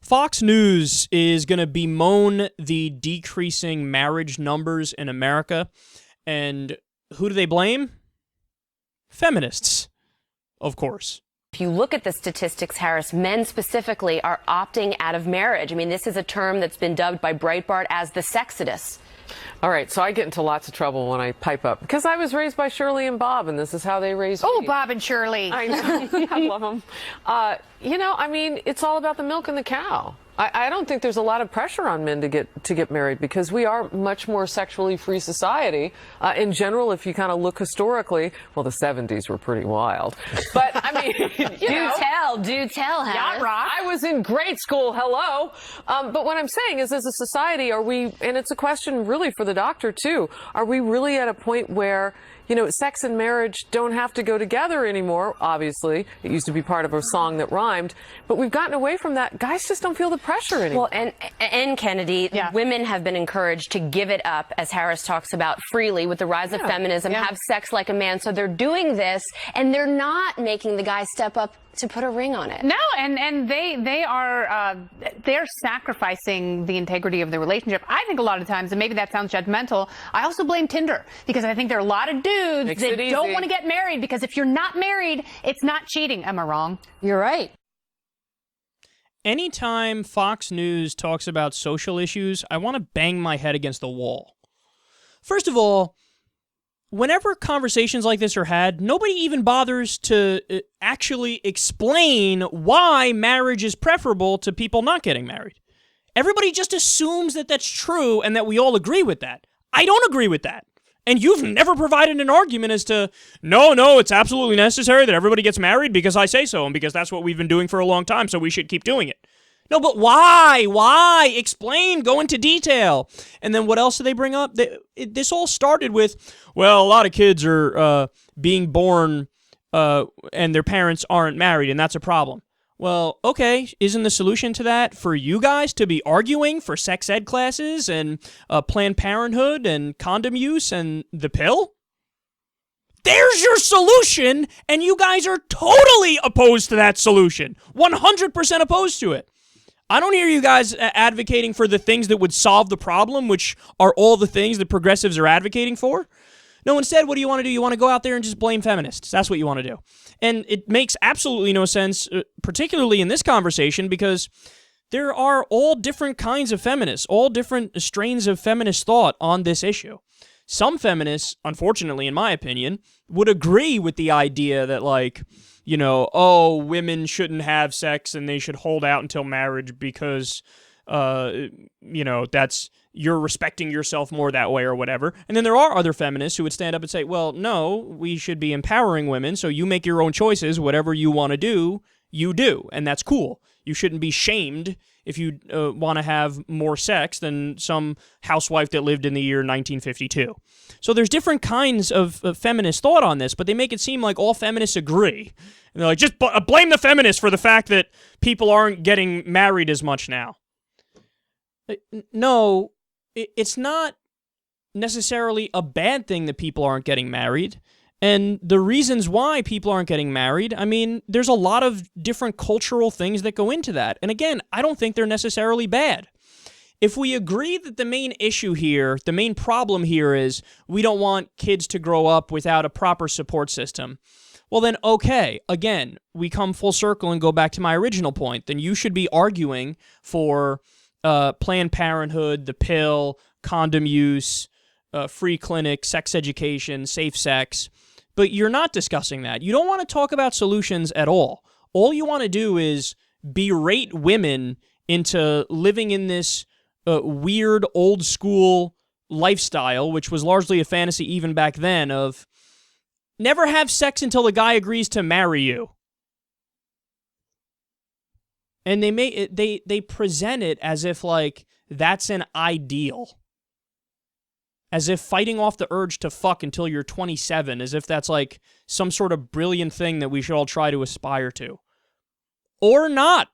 Fox News is going to bemoan the decreasing marriage numbers in America. And who do they blame? Feminists, of course. If you look at the statistics, Harris, men specifically are opting out of marriage. I mean, this is a term that's been dubbed by Breitbart as the sexodus. All right, so I get into lots of trouble when I pipe up because I was raised by Shirley and Bob, and this is how they raised me. Oh, Bob and Shirley. I know. I love them. I mean, it's all about the milk and the cow. I don't think there's a lot of pressure on men to get married because we are much more sexually free society. In general, if you kind of look historically, well, the 70s were pretty wild. But, I mean, Do tell, Harris. I was in grade school, hello. But what I'm saying is, as a society, are we, and it's a question really for the doctor, too, are we really at a point where, sex and marriage don't have to go together anymore, obviously. It used to be part of a song that rhymed. But we've gotten away from that. Guys just don't feel the pressure anymore. Well, and Kennedy, women have been encouraged to give it up, as Harris talks about, freely with the rise of feminism, have sex like a man. So they're doing this, and they're not making the guy step up to put a ring on it. No, and they're sacrificing the integrity of the relationship. I think a lot of times, and maybe that sounds judgmental, I also blame Tinder because I think there are a lot of dudes that don't want to get married because if you're not married, it's not cheating. Am I wrong? You're right. Anytime Fox News talks about social issues, I want to bang my head against the wall. First of all, whenever conversations like this are had, nobody even bothers to actually explain why marriage is preferable to people not getting married. Everybody just assumes that that's true and that we all agree with that. I don't agree with that. And you've never provided an argument as to, no, it's absolutely necessary that everybody gets married because I say so and because that's what we've been doing for a long time, so we should keep doing it. No, but why? Why? Explain. Go into detail. And then what else do they bring up? This all started with, well, a lot of kids are being born and their parents aren't married, and that's a problem. Well, okay, isn't the solution to that for you guys to be arguing for sex ed classes and Planned Parenthood and condom use and the pill? There's your solution, and you guys are totally opposed to that solution. 100% opposed to it. I don't hear you guys advocating for the things that would solve the problem, which are all the things that progressives are advocating for. No, instead, what do you want to do? You want to go out there and just blame feminists. That's what you want to do. And it makes absolutely no sense, particularly in this conversation, because there are all different kinds of feminists, all different strains of feminist thought on this issue. Some feminists, unfortunately, in my opinion, would agree with the idea that, like, women shouldn't have sex and they should hold out until marriage because, that's, you're respecting yourself more that way or whatever. And then there are other feminists who would stand up and say, well, no, we should be empowering women, so you make your own choices, whatever you want to do, you do, and that's cool. You shouldn't be shamed if you want to have more sex than some housewife that lived in the year 1952. So there's different kinds of feminist thought on this, but they make it seem like all feminists agree. And they're like, just blame the feminists for the fact that people aren't getting married as much now. No, it's not necessarily a bad thing that people aren't getting married. And the reasons why people aren't getting married, I mean, there's a lot of different cultural things that go into that. And again, I don't think they're necessarily bad. If we agree that the main issue here, the main problem here is we don't want kids to grow up without a proper support system, well then, okay, again, we come full circle and go back to my original point. Then you should be arguing for Planned Parenthood, the pill, condom use, free clinic, sex education, safe sex. But you're not discussing that. You don't want to talk about solutions at all. All you want to do is berate women into living in this weird old school lifestyle, which was largely a fantasy even back then, of never have sex until the guy agrees to marry you. And they present it as if like that's an ideal. As if fighting off the urge to fuck until you're 27, as if that's like some sort of brilliant thing that we should all try to aspire to. Or not.